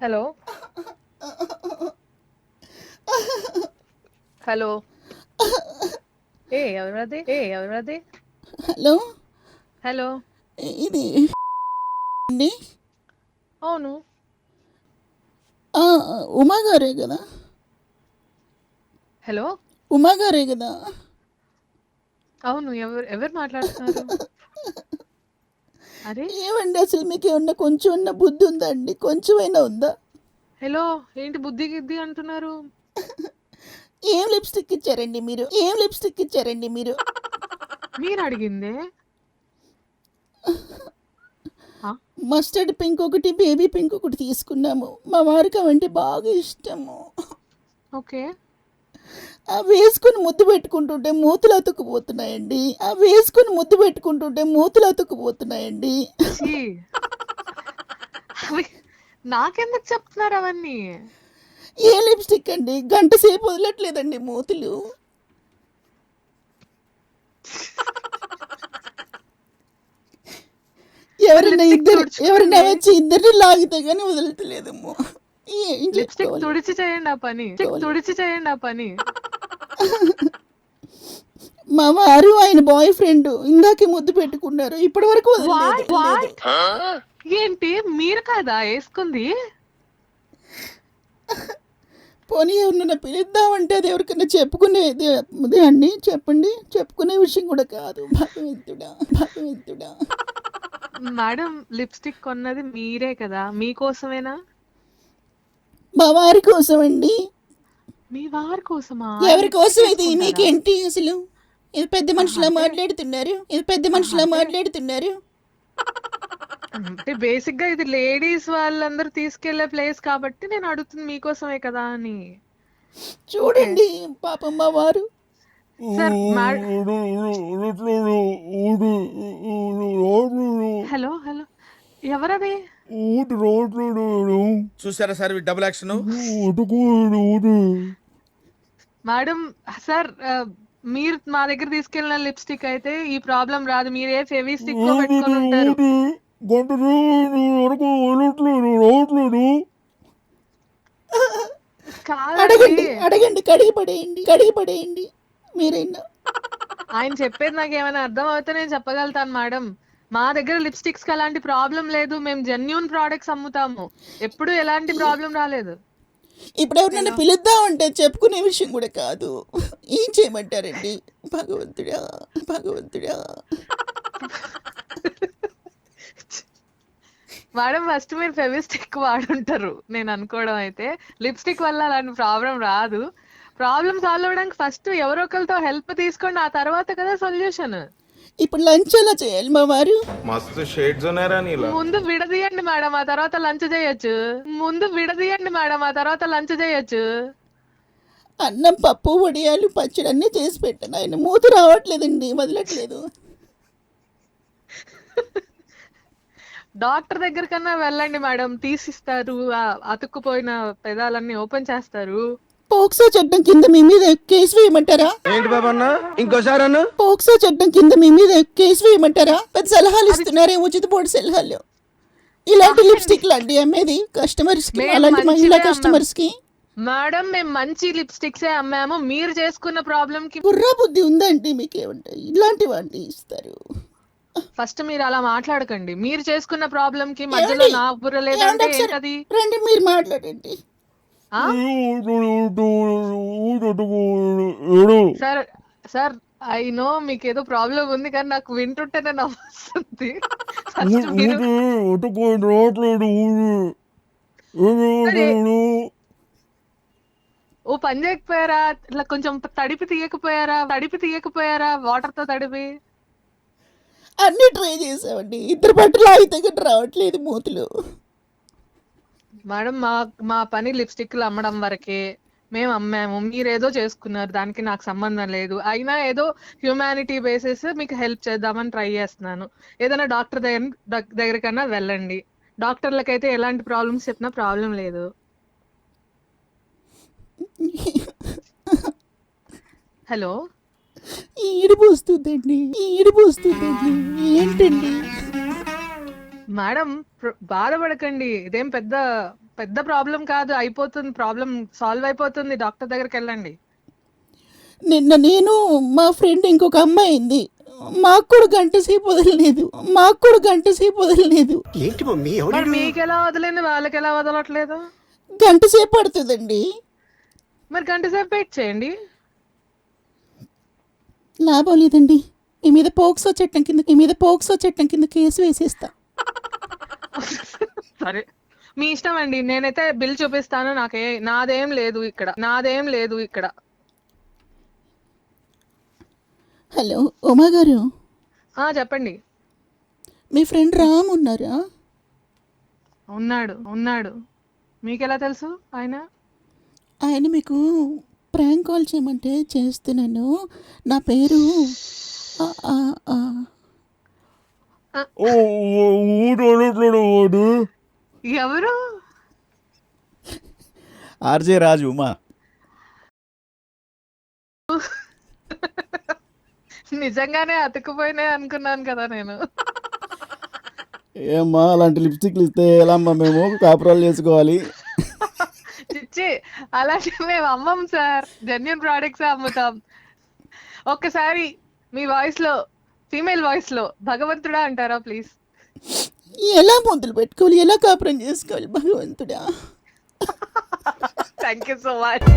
Hello. Hello. ఎవరది? Hello, hello. ఇది అండి. అవును. ఆ, ఉమా గారే కదా? హలో. ఉమా గారే కదా? అవును. ఎవరు మాట్లాడుతున్నారు? అరే, ఏమండి అసలు మీకు ఏమన్నా కొంచెం ఉన్న బుద్ధి ఉందా అండి? కొంచెమైనా ఉందా? హలో. ఏంటి బుద్ధి గిద్ది అంటున్నారు? ఏం లిప్స్టిక్ ఇచ్చారండి మీరు? మీరు అడిగిందే. ఆ, మస్టర్డ్ పింక్ ఒకటి, బేబీ పింక్ ఒకటి తీసుకున్నాము. మా వారికి అవంటే బాగా ఇష్టము. ఓకే. అవి వేసుకుని ముద్దు పెట్టుకుంటుంటే మూతులు అతుక్కుపోతున్నాయండి. ఛీ. అవి నాకెందుకు చెప్తున్నారు అవన్నీ? ఏ లిప్స్టిక్ అండి? గంట సేపు వదలట్లేదండి మూతులు. మరి లిప్స్టిక్ ఎవరైనా తుడుచుకోండి. వచ్చి ఇద్దరిని లాగితే గానీ వదలట్లేదమ్మో. ఏం లిప్స్టిక్ చేసుకోవాలి? తుడిచి చేయండి ఆ పని. మా వారు ఆయన బాయ్ ఫ్రెండ్ ఇందాకే ముద్దు పెట్టుకున్నారు, ఇప్పటి వరకు వదలలేదు. వాట్? ఏంటి మీరు కాదా వేసుకుంది? పోనీ ఎవరినైనా పిలుద్దామంటే అది ఎవరికైనా చెప్పుకునేది అండి? చెప్పండి. చెప్పుకునే విషయం కూడా కాదు. భగవంతుడా. మేడం, లిప్స్టిక్ కొన్నది మీరే కదా, మీకోసమేనా? మా వారి కోసం అండి. మీ వారి కోసమా? ఎవరి కోసం లిప్స్టిక్ ఇది? వేసుకుంటారా? మీకేంటి అసలు? ఇది పెద్ద మనుషులా అంటే మాట్లాడుతున్నారు. అంటే బేసిక్ గా ఇది లేడీస్ వాళ్ళందరూ తీసుకెళ్లే ప్లేస్ కాబట్టి నేను అడుగుతుంది మీకోసమే కదా అని. ఓకే చూడండి పాపం మా వారు. సార్. హలో. ఎవరది? చూసారా sir double action. Madam, sir, మీరు మా దగ్గర తీసుకెళ్ళిన లిప్స్టిక్ అయితే ఈ ప్రాబ్లం రాదు. మీరే ఫెవీ స్టిక్ పెట్టుకొని ఉంటారు. కాదండి. అడగండి, కడిగి పడేయండి మీరైనా. ఆయన చెప్పేది నాకు ఏమైనా అర్థం అవుతే నేను చెప్పగలుగుతాను మేడం. మా దగ్గర లిప్స్టిక్స్ కి అలాంటి ప్రాబ్లం లేదు. మేము జెన్యూన్ ప్రోడక్ట్స్ అమ్ముతాము. ఎప్పుడు ఎలాంటి ప్రాబ్లం రాలేదు. ఇప్పుడు ఎవరినైనా హలో. పిలుద్దామంటే చెప్పుకునే విషయం కూడా కాదు. ఏం చేయమంటారండి? భగవంతుడా. మేడం, ఫస్ట్ మీరు ఫెవిస్టిక్ వాడుంటారు నేను అనుకోవడం అయితే. లిప్స్టిక్ వల్ల అలాంటి ప్రాబ్లం రాదు. ప్రాబ్లం సాల్వ్ అవ్వడానికి ఫస్ట్ ఎవరో ఒకరితో హెల్ప్ తీసుకోండి, ఆ తర్వాత కదా సొల్యూషన్. ఇప్పుడు లంచ్ ఎలా చేయాలి మా వారు? మస్తు షేడ్స్ ఉన్నారా నీలా. ముందు విడదీయండి మేడం, ఆ తర్వాత లంచ్ చేయొచ్చు. అన్నం, పప్పు, వడియాలు, పచ్చడి అన్నీ చేసి పెట్టాను. ఆయన మూత రావట్లేదండి, వదలట్లేదు. డాక్టర్ దగ్గర కన్నా వెళ్ళండి మేడం, తీసిస్తారు. ఆ అతుక్కుపోయిన పెదాలన్నీ ఓపెన్ చేస్తారు. పోక్సో చట్టం కింద మీ మీద కేసు వేయమంటారా? ఏంటి బాబా అన్న ఇంకోసారి అన్న. పోక్సో చట్టం కింద మీ మీద కేసు వేయమంటారా? పెద్ద సలహాలు ఇస్తున్నారే, ఉచిత పోటీ సలహాలు. ఇలాంటి లిప్స్టిక్ లాంటి అమ్మేది కస్టమర్స్ కి, మేము అలాంటి మహిళా మంచివే అమ్మాం కస్టమర్స్ కి. మేడం. మేము మంచి లిప్స్టిక్సే అమ్మాము. మీరు చేసుకున్న ప్రాబ్లం కి బుర్రా బుద్ధి ఉందండి మీకేమంటాయి? ఇలాంటి వాటి ఇస్తారు. ఫస్ట్ మీరు అలా మాట్లాడకండి. మీరు చేసుకున్న ప్రాబ్లం కి మధ్యలో ఏమండి? నా బుర్ర ఏమండి లేదంటే ఒకసారి ఏంటది? రండి, మీరు మాట్లాడండి. ఆ సార్, సార్, ఐ నో మీకేదో ప్రాబ్లం ఉంది, కానీ నాకు వింటుంటేనే నవ్వొస్తుంది. ఫస్ట్ మీరు సరే ఓ పని చేయకపోయారా? ఇట్లా కొంచెం తడిపి తీయకపోయారా వాటర్ తో తడిపి? అన్నీ ట్రై చేసామండి, ఇద్దరు బట్టలు ఆగితే గట్రా రావట్లేదు మూతులు. మేడం, మా పని లిప్స్టిక్లు అమ్మడం వరకే. మేము అమ్మాము, మీరేదో చేసుకున్నారు, దానికి నాకు సంబంధం లేదు. అయినా ఏదో హ్యూమానిటీ బేసిస్ మీకు హెల్ప్ చేద్దామని ట్రై చేస్తున్నాను. ఏదైనా డాక్టర్ దగ్గరకన్నా వెళ్ళండి. డాక్టర్లకైతే ఎలాంటి ప్రాబ్లమ్స్ చెప్పినా ప్రాబ్లం లేదు. హలో. ఈడిపోస్తుందండి. ఏంటండి? మేడం, బాధపడకండి. ఇదేం పెద్ద పెద్ద ప్రాబ్లం కాదు, అయిపోతుంది, ప్రాబ్లం సాల్వ్ అయిపోతుంది, డాక్టర్ దగ్గరికి వెళ్ళండి. నిన్న నేను మా ఫ్రెండ్ ఇంకొక అమ్మాయి అయింది, మాకు కూడా గంట సేపు వదలలేదు. ఏంటి మమ్మీ మరి మీకు ఎలా వదిలింది, వాళ్ళకి ఎలా వదలట్లేదు? గంట సేపు పడుతుందండి. మరి గంట సేపు వెయిట్ చేయండి. లాభం లేదండి, మీ మీద పోక్సో చట్టం కింద కేసు వేసేస్తా. సరే మీ ఇష్టం అండి, నేనైతే బిల్ చూపిస్తాను. నాదేం లేదు ఇక్కడ. హలో ఉమా గారు, చెప్పండి. మీ ఫ్రెండ్ రామ్ ఉన్నారా? ఉన్నాడు. మీకెలా తెలుసు ఆయన మీకు ప్రాంక్ కాల్ చేయమంటే చేస్తున్నాను. నా పేరు ఎవరు? ఆర్జే రాజు ఉమా. నిజంగానే అతుక్కుపోయినా అనుకున్నాను కదా నేను. ఏమ్మా అలాంటి లిప్స్టిక్లు ఇస్తే ఎలా అమ్మా మేము కాపురాలు చేసుకోవాలి? చిచ్చి, అలాంటివి మేము అమ్మం సార్, జెన్యూన్ ప్రోడక్ట్స్ అమ్ముతాం. ఒక్కసారి మీ వాయిస్ లో, ఫీమేల్ వాయిస్ లో భగవంతుడా అంటారా ప్లీజ్? ఎలా మొదలు పెట్టుకోవాలి, ఎలా కాపురం చేసుకోవాలి భగవంతుడా? Thank you so much.